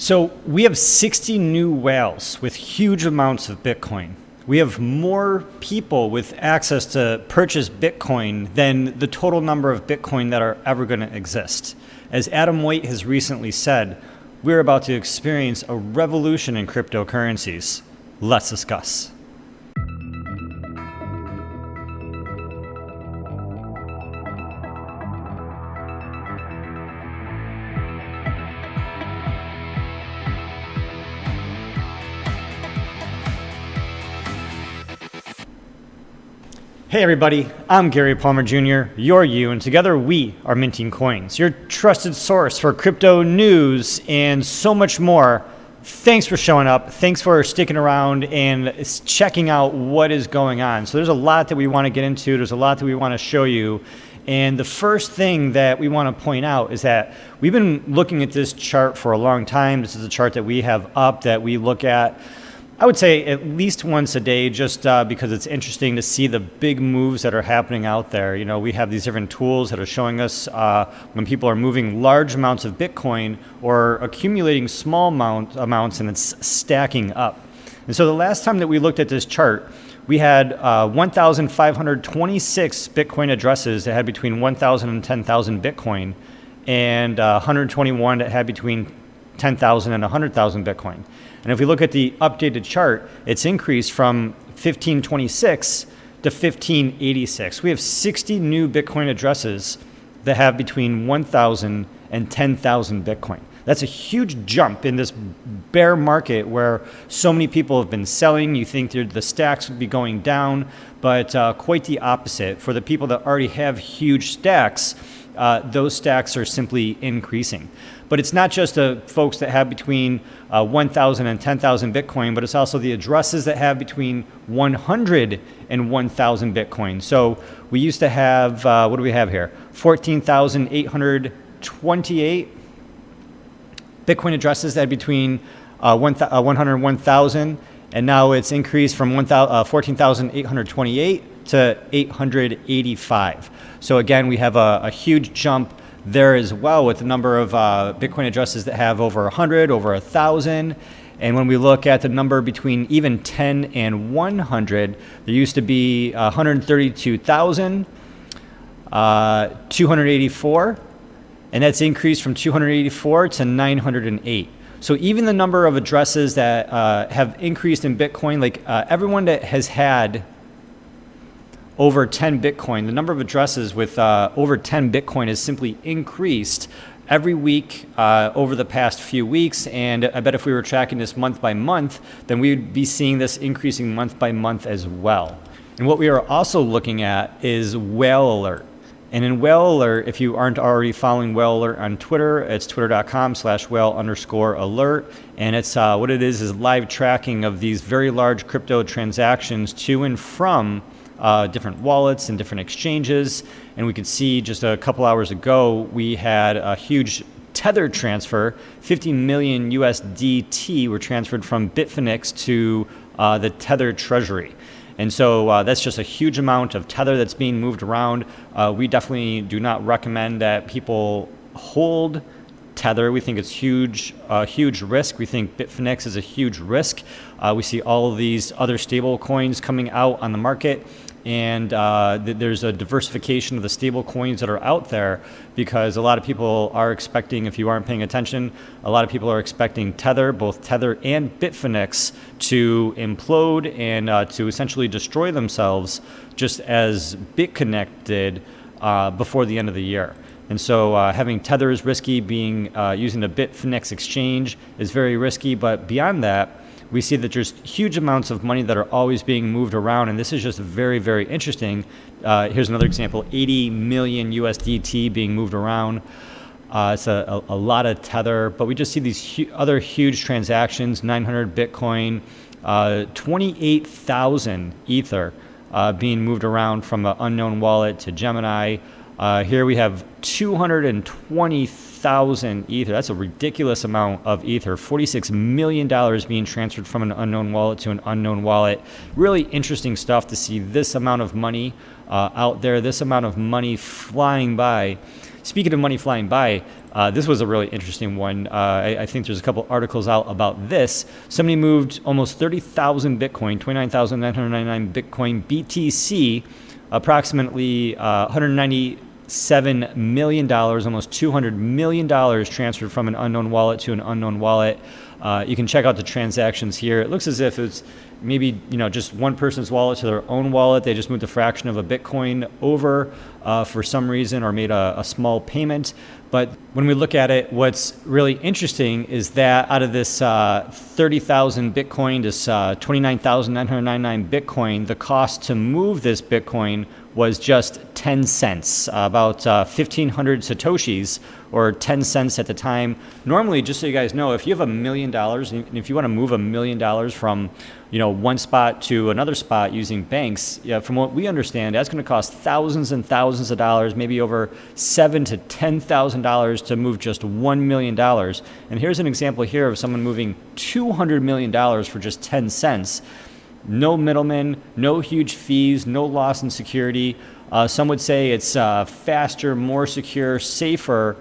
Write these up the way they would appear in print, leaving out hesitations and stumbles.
So we have 60 new whales with huge amounts of Bitcoin. We have more people with access to purchase Bitcoin than the total number of Bitcoin that are ever going to exist. As Adam White has recently said, we're about to experience a revolution in cryptocurrencies. Let's discuss. Hey everybody, I'm Gary Palmer Jr., you're you, and together we are Minting Coins, your trusted source for crypto news and so much more. Thanks for showing up. Thanks for sticking around and checking out what is going on. So there's a lot that we want to get into. There's a lot that we want to show you. And the first thing that we want to point out is that we've been looking at this chart for a long time. This is a chart that we have up that we look at, I would say, at least once a day, just because it's interesting to see the big moves that are happening out there. You know, we have these different tools that are showing us when people are moving large amounts of Bitcoin or accumulating small amounts and it's stacking up. And so the last time that we looked at this chart, we had 1,526 Bitcoin addresses that had between 1,000 and 10,000 Bitcoin, and 121 that had between 10,000 and 100,000 Bitcoin. And if we look at the updated chart, it's increased from 1526 to 1586. We have 60 new Bitcoin addresses that have between 1,000 and 10,000 Bitcoin. That's a huge jump in this bear market where so many people have been selling. You think the stacks would be going down, but quite the opposite. For the people that already have huge stacks, those stacks are simply increasing. But it's not just the folks that have between 1,000 and 10,000 Bitcoin, but it's also the addresses that have between 100 and 1,000 Bitcoin. So we used to have, what do we have here? 14,828 Bitcoin addresses that had between 100 and 1,000. And now it's increased from 14,828 to 885. So again, we have a huge jump there as well with the number of Bitcoin addresses that have over 100, over 1,000. And when we look at the number between even 10 and 100, there used to be 132,000, 284, and that's increased from 284 to 908. So even the number of addresses that have increased in Bitcoin, like everyone that has had over 10 Bitcoin, the number of addresses with over 10 Bitcoin has simply increased every week over the past few weeks. And I bet if we were tracking this month by month, then we would be seeing this increasing month by month as well. And what we are also looking at is Whale Alert. And in Whale Alert, if you aren't already following Whale Alert on Twitter, it's twitter.com/whale_alert. And it's what it is live tracking of these very large crypto transactions to and from different wallets and different exchanges. And we could see just a couple hours ago, we had a huge Tether transfer. 50 million USDT were transferred from Bitfinex to the Tether treasury. And so that's just a huge amount of Tether that's being moved around. We definitely do not recommend that people hold Tether. We think it's huge risk. We think Bitfinex is a huge risk. We see all of these other stable coins coming out on the market, and there's a diversification of the stable coins that are out there because a lot of people are expecting, if you aren't paying attention, a lot of people are expecting Tether, both Tether and Bitfinex, to implode and to essentially destroy themselves just as BitConnect did before the end of the year. And so having Tether is risky, using the Bitfinex exchange is very risky, but beyond that, we see that there's huge amounts of money that are always being moved around, and this is just very, very interesting. Here's another example, 80 million USDT being moved around. It's a lot of Tether, but we just see these other huge transactions, 900 Bitcoin, 28,000 Ether being moved around from an unknown wallet to Gemini. Here we have 220,000 Ether. That's a ridiculous amount of Ether. $46 million being transferred from an unknown wallet to an unknown wallet. Really interesting stuff to see this amount of money out there, this amount of money flying by. Speaking of money flying by, this was a really interesting one. I think there's a couple articles out about this. Somebody moved almost 30,000 Bitcoin, 29,999 Bitcoin BTC, approximately $197 million, almost $200 million transferred from an unknown wallet to an unknown wallet. You can check out the transactions here. It looks as if it's maybe just one person's wallet to their own wallet. They just moved a fraction of a Bitcoin over for some reason, or made a small payment. But when we look at it, what's really interesting is that out of this 30,000 Bitcoin, this 29,999 Bitcoin, the cost to move this Bitcoin was just 10 cents, about 1,500 Satoshis, or 10 cents at the time. Normally, just so you guys know, if you have $1 million, and if you want to move $1 million from one spot to another spot using banks, from what we understand, that's going to cost thousands and thousands of dollars, maybe over $7,000 to $10,000 to move just $1 million. And here's an example here of someone moving $200 million for just 10 cents. No middlemen, no huge fees, no loss in security. Some would say it's faster, more secure, safer,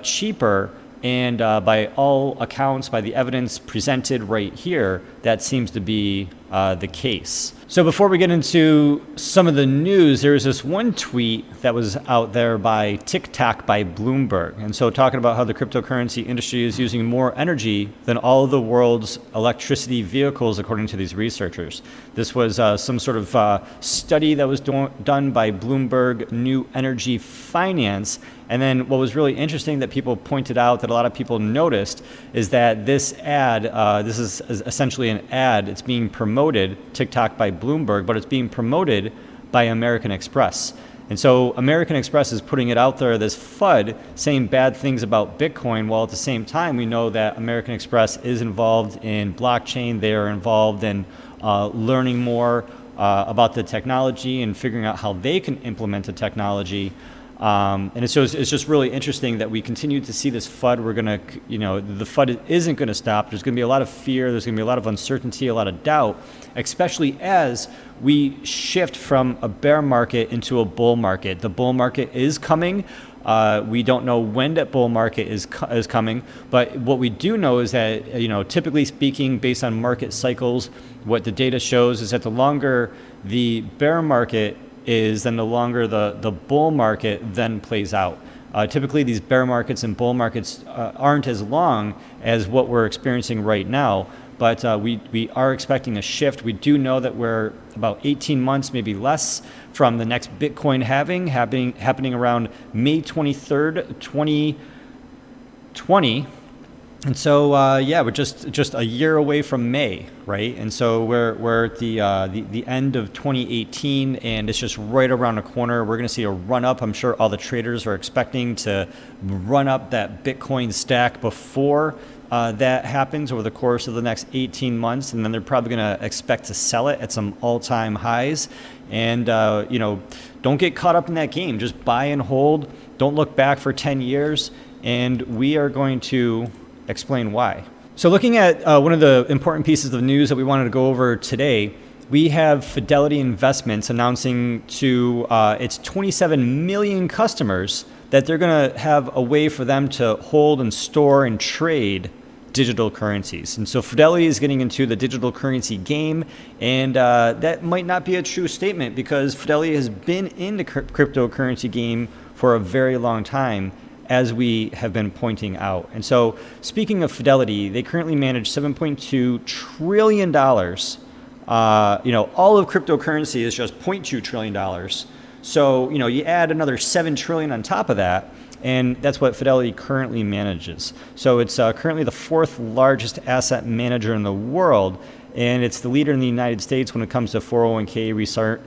cheaper, and by all accounts, by the evidence presented right here, that seems to be the case. So before we get into some of the news, there was this one tweet that was out there by TikTok by Bloomberg. And so talking about how the cryptocurrency industry is using more energy than all of the world's electricity vehicles, according to these researchers. This was some sort of study that was done by Bloomberg New Energy Finance. And then what was really interesting that people pointed out, that a lot of people noticed, is that this ad, this is essentially an ad, it's being promoted, TikTok by Bloomberg, but it's being promoted by American Express. And so American Express is putting it out there, this FUD, saying bad things about Bitcoin, while at the same time we know that American Express is involved in blockchain. They are involved in learning more about the technology and figuring out how they can implement the technology. And so it's just really interesting that we continue to see this FUD. We're going to, the FUD isn't going to stop. There's going to be a lot of fear. There's going to be a lot of uncertainty, a lot of doubt, especially as we shift from a bear market into a bull market. The bull market is coming. We don't know when that bull market is coming, but what we do know is that, typically speaking, based on market cycles, what the data shows is that the longer the bear market is, then the longer the bull market then plays out. Typically, these bear markets and bull markets aren't as long as what we're experiencing right now, but we are expecting a shift. We do know that we're about 18 months, maybe less, from the next Bitcoin halving happening around May 23rd, 2020. And so, we're just a year away from May, right? And so we're at the end of 2018, and it's just right around the corner. We're going to see a run up. I'm sure all the traders are expecting to run up that Bitcoin stack before that happens over the course of the next 18 months, and then they're probably going to expect to sell it at some all-time highs. And don't get caught up in that game. Just buy and hold. Don't look back for 10 years, and we are going to explain why. So looking at one of the important pieces of news that we wanted to go over today, we have Fidelity Investments announcing to its 27 million customers that they're going to have a way for them to hold and store and trade digital currencies. And so Fidelity is getting into the digital currency game, and that might not be a true statement, because Fidelity has been in the cryptocurrency game for a very long time, as we have been pointing out. And so speaking of Fidelity, they currently manage $7.2 trillion. All of cryptocurrency is just $0.2 trillion. So, you add another $7 trillion on top of that, and that's what Fidelity currently manages. So it's currently the fourth largest asset manager in the world, and it's the leader in the United States when it comes to 401k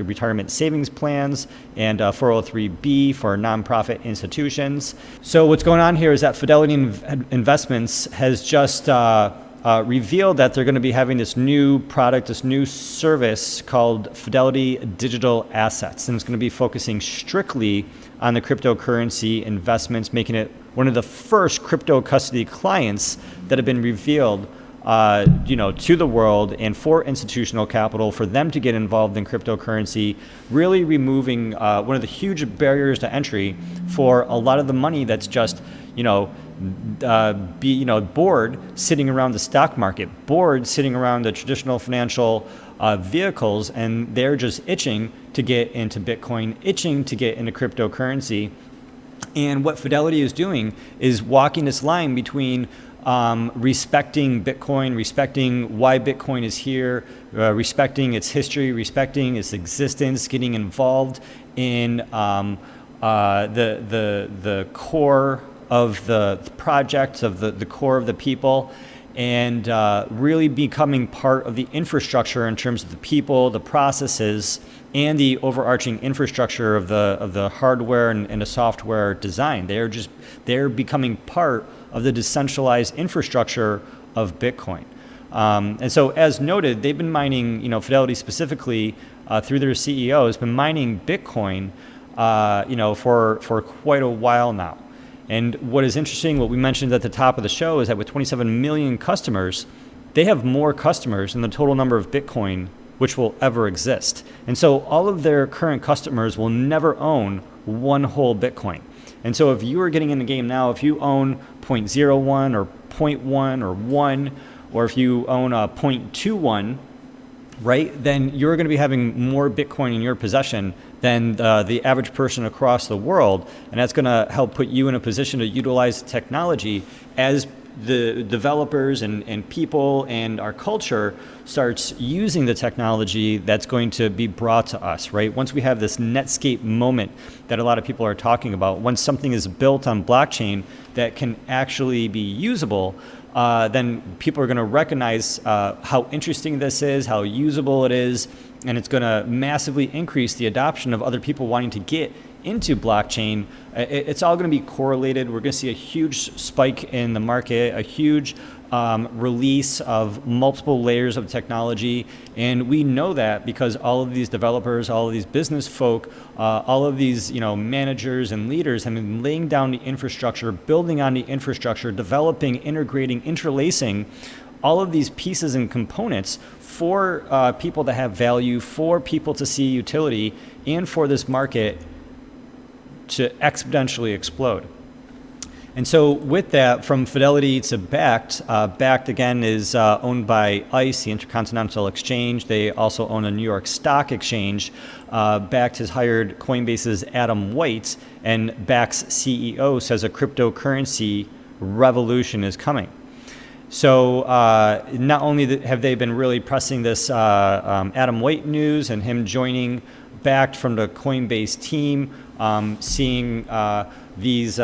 retirement savings plans and 403b for nonprofit institutions. So what's going on here is that Fidelity Investments has just revealed that they're going to be having this new product, this new service called Fidelity Digital Assets. And it's going to be focusing strictly on the cryptocurrency investments, making it one of the first crypto custody clients that have been revealed to the world and for institutional capital, for them to get involved in cryptocurrency, really removing one of the huge barriers to entry for a lot of the money that's just, bored sitting around the stock market, bored sitting around the traditional financial vehicles, and they're just itching to get into Bitcoin, itching to get into cryptocurrency. And what Fidelity is doing is walking this line between respecting Bitcoin, respecting why Bitcoin is here, respecting its history, respecting its existence, getting involved in the core of the project, of the core of the people, and really becoming part of the infrastructure in terms of the people, the processes, and the overarching infrastructure of the hardware and the software design. They're becoming part of the decentralized infrastructure of Bitcoin. And so, as noted, they've been mining, Fidelity specifically, through their CEO, has been mining Bitcoin, for quite a while now. And what is interesting, what we mentioned at the top of the show, is that with 27 million customers, they have more customers than the total number of Bitcoin which will ever exist. And so all of their current customers will never own one whole Bitcoin. And so if you are getting in the game now, if you own 0.01 or 0.1 or 1, or if you own a 0.21, right, then you're going to be having more Bitcoin in your possession than the average person across the world. And that's going to help put you in a position to utilize technology as the developers and people and our culture starts using the technology that's going to be brought to us, right? Once we have this Netscape moment that a lot of people are talking about, once something is built on blockchain that can actually be usable, then people are going to recognize how interesting this is, how usable it is, and it's going to massively increase the adoption of other people wanting to get into blockchain. It's all going to be correlated. We're going to see a huge spike in the market, a huge release of multiple layers of technology. And we know that because all of these developers, all of these business folk, all of these managers and leaders have been laying down the infrastructure, building on the infrastructure, developing, integrating, interlacing all of these pieces and components for people to have value, for people to see utility, and for this market to exponentially explode. And so with that, from Fidelity to Bakkt, Bakkt again is owned by ICE, the Intercontinental Exchange. They also own a New York Stock Exchange. Bakkt has hired Coinbase's Adam White, and Bakkt's CEO says a cryptocurrency revolution is coming. So not only have they been really pressing this Adam White news and him joining Bakkt from the Coinbase team, seeing these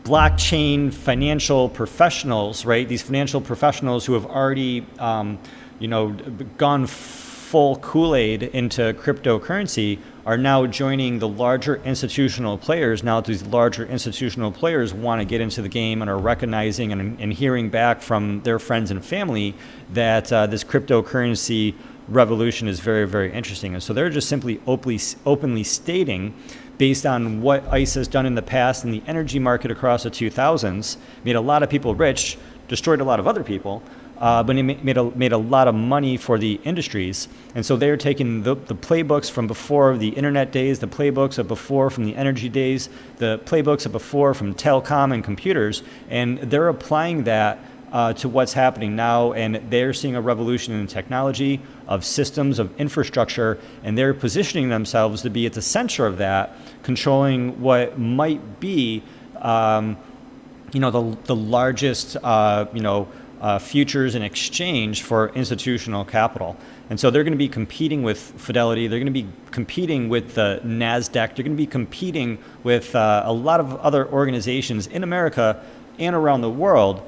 blockchain financial professionals, right? These financial professionals who have already, gone full Kool-Aid into cryptocurrency are now joining the larger institutional players. Now these larger institutional players want to get into the game and are recognizing and hearing back from their friends and family that this cryptocurrency revolution is very, very interesting. And so they're just simply openly stating, based on what ICE has done in the past in the energy market across the 2000s, made a lot of people rich, destroyed a lot of other people, but it made a lot of money for the industries. And so they're taking the playbooks from before the internet days, the playbooks of before from the energy days, the playbooks of before from telecom and computers, and they're applying that to what's happening now, and they're seeing a revolution in technology, of systems, of infrastructure, and they're positioning themselves to be at the center of that, controlling what might be, the largest, futures and exchange for institutional capital. And so they're going to be competing with Fidelity. They're going to be competing with the Nasdaq. They're going to be competing with a lot of other organizations in America and around the world.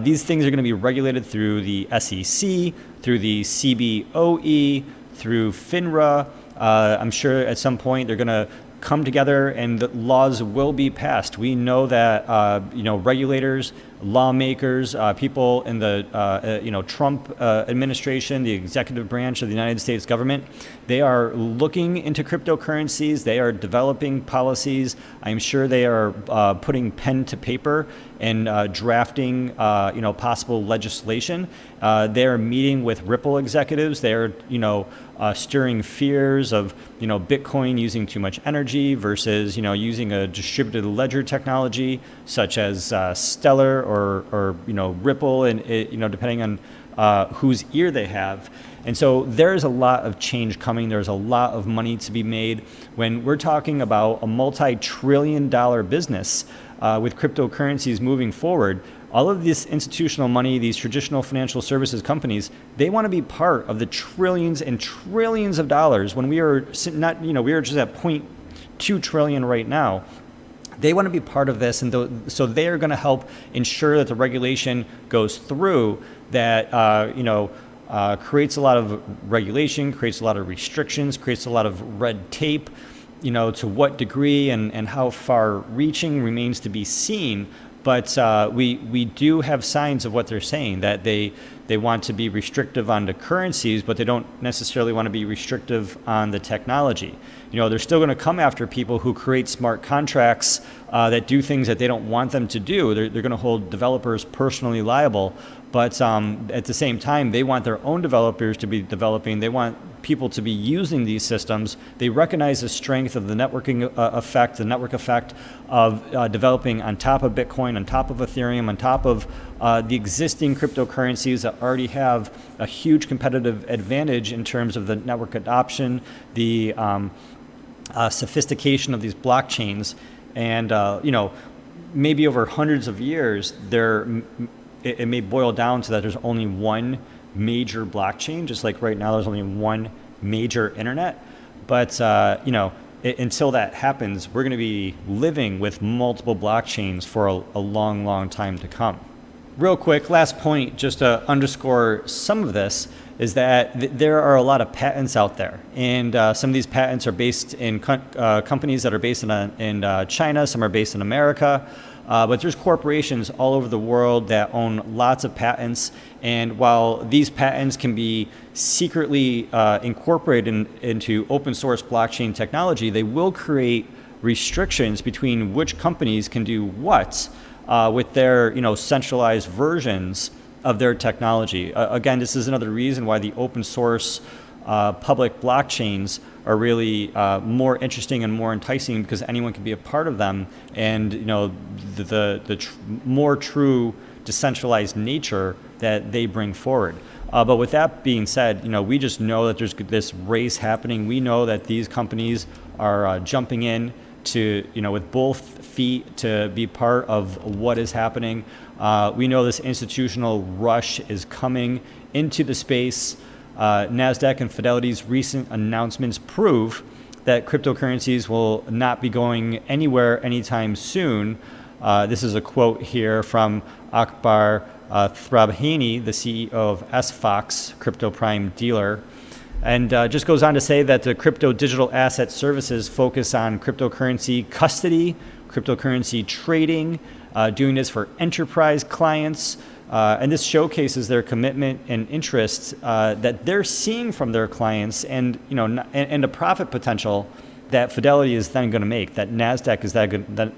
These things are going to be regulated through the SEC, through the CBOE, through FINRA. I'm sure at some point they're going to come together and the laws will be passed. We know that regulators lawmakers, people in the Trump administration, the executive branch of the United States government. They are looking into cryptocurrencies. They are developing policies. I'm sure they are putting pen to paper and drafting possible legislation. They are meeting with Ripple executives. They are stirring fears of Bitcoin using too much energy versus using a distributed ledger technology such as Stellar or Ripple, and depending on whose ear they have. And so there's a lot of change coming. There's a lot of money to be made. When we're talking about a multi-trillion-dollar business with cryptocurrencies moving forward, all of this institutional money, these traditional financial services companies, they want to be part of the trillions and trillions of dollars. When we are not, we are just at 0.2 trillion right now. They want to be part of this, and so they are going to help ensure that the regulation goes through that. Creates a lot of regulation, creates a lot of restrictions, creates a lot of red tape. To what degree and how far-reaching remains to be seen. But we do have signs of what they're saying, that they want to be restrictive on the currencies, but they don't necessarily want to be restrictive on the technology. They're still going to come after people who create smart contracts that do things that they don't want them to do. They're going to hold developers personally liable. But at the same time, they want their own developers to be developing. They want people to be using these systems. They recognize the strength of the networking effect, the network effect of developing on top of Bitcoin, on top of Ethereum, on top of the existing cryptocurrencies that already have a huge competitive advantage in terms of the network adoption, the sophistication of these blockchains. And, maybe over hundreds of years, it may boil down to that there's only one major blockchain, just like right now there's only one major internet. But until that happens, we're going to be living with multiple blockchains for a long, long time to come. Real quick, last point, just to underscore some of this, is that there are a lot of patents out there. And some of these patents are based in companies that are based in China, some are based in America. But there's corporations all over the world that own lots of patents. And while these patents can be secretly incorporated into open source blockchain technology, they will create restrictions between which companies can do what with their centralized versions of their technology. Again, this is another reason why the open source public blockchains are really more interesting and more enticing, because anyone can be a part of them, and the more true decentralized nature that they bring forward. But with that being said, we just know that there's this race happening. We know that these companies are jumping in to with both feet to be part of what is happening. We know this institutional rush is coming into the space. Nasdaq and Fidelity's recent announcements prove that cryptocurrencies will not be going anywhere anytime soon. This is a quote here from Akbar Thrabhani, the CEO of SFOX, Crypto Prime Dealer. And just goes on to say that the crypto digital asset services focus on cryptocurrency custody, cryptocurrency trading, doing this for enterprise clients. And this showcases their commitment and interest that they're seeing from their clients, and and the profit potential that Fidelity is then going to make, that Nasdaq is then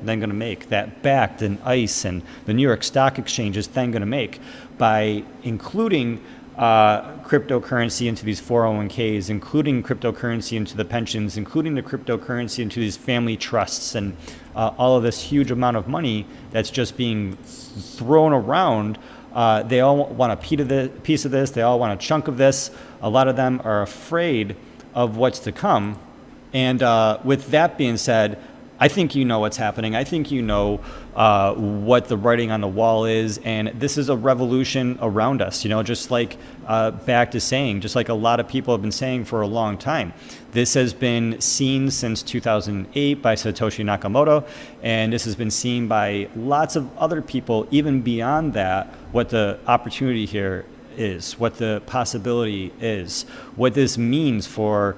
going to make, that Bakkt and ICE and the New York Stock Exchange is then going to make by including cryptocurrency into these 401ks, including cryptocurrency into the pensions, including the cryptocurrency into these family trusts, and all of this huge amount of money that's just being thrown around. They all want a piece of this. They all want a chunk of this. A lot of them are afraid of what's to come. And with that being said, I think you know what's happening. I think you know what the writing on the wall is, and this is a revolution around us. Just like Bakkt is saying, just like a lot of people have been saying for a long time. This has been seen since 2008 by Satoshi Nakamoto, and this has been seen by lots of other people, even beyond that, what the opportunity here is, what the possibility is, what this means for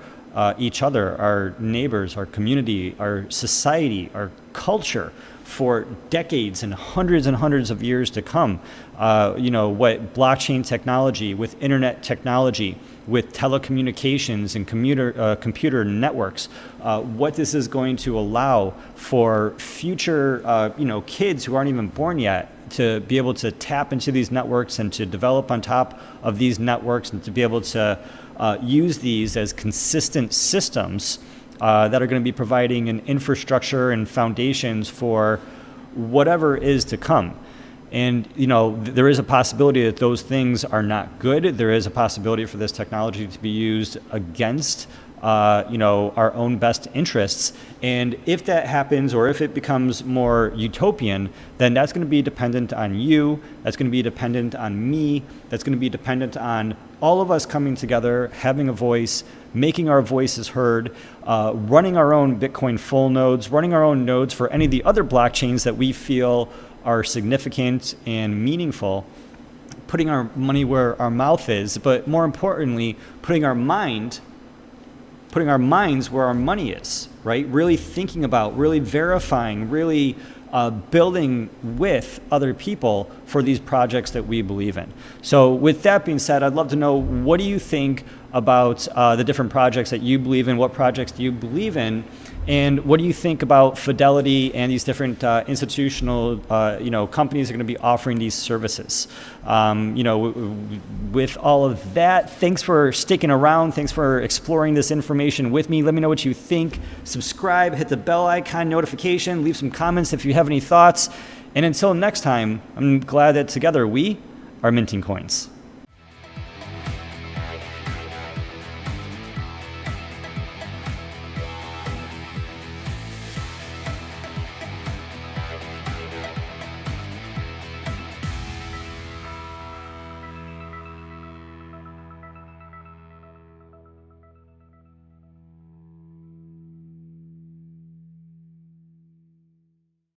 each other, our neighbors, our community, our society, our culture, for decades and hundreds of years to come. What blockchain technology, with internet technology, with telecommunications and computer networks, what this is going to allow for future kids who aren't even born yet to be able to tap into these networks and to develop on top of these networks and to be able to use these as consistent systems that are going to be providing an infrastructure and foundations for whatever is to come. And, there is a possibility that those things are not good. There is a possibility for this technology to be used against our own best interests. And if that happens, or if it becomes more utopian, then that's going to be dependent on you. That's going to be dependent on me. That's going to be dependent on all of us coming together, having a voice, making our voices heard, running our own Bitcoin full nodes, running our own nodes for any of the other blockchains that we feel are significant and meaningful, putting our money where our mouth is, but more importantly, putting our minds where our money is, right? Really thinking about, really verifying, really building with other people for these projects that we believe in. So with that being said, I'd love to know, what do you think about the different projects that you believe in? What projects do you believe in? And what do you think about Fidelity and these different institutional companies that are going to be offering these services? With all of that, thanks for sticking around. Thanks for exploring this information with me. Let me know what you think. Subscribe, hit the bell icon notification, leave some comments if you have any thoughts. And until next time, I'm glad that together we are minting coins.